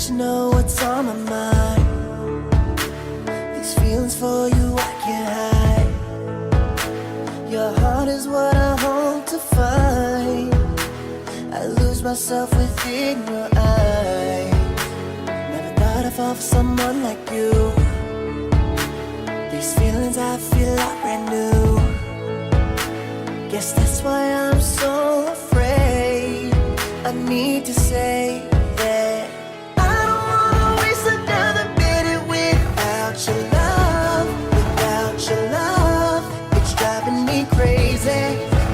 let you know what's on my mind. These feelings for you I can't hide. Your heart is what I hope to find. I lose myself within your eyes. Never thought I'd fall for someone like you. These feelings I feel are brand new. Guess that's why I'm so afraid. I need to say that I don't wanna waste another minute without your love. Without your love, it's driving me crazy,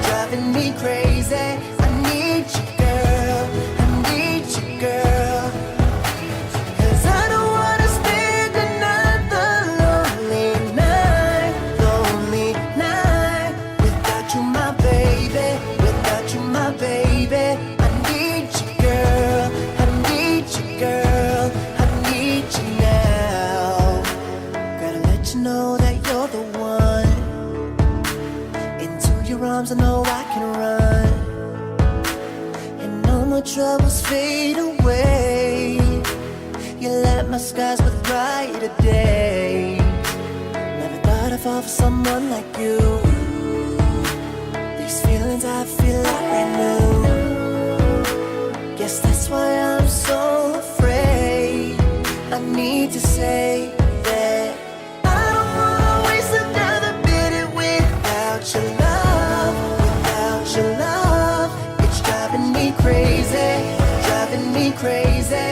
driving me crazy. I need you, girl, I need you, girl. 'Cause I don't wanna spend another lonely night without you, my baby, without you, my baby. I need you, girl, I need you, girl, I need you now. Gotta let you know that you're the one. Into your arms I know I can run, and no more troubles fade away. You light my skies with brighter days. Never thought I'd fall for someone like you. These feelings I feel are brand new. Guess that's why I'm so afraid. I need to say that I don't wanna waste another minute without your love. Without your love, it's driving me crazy, driving me crazy.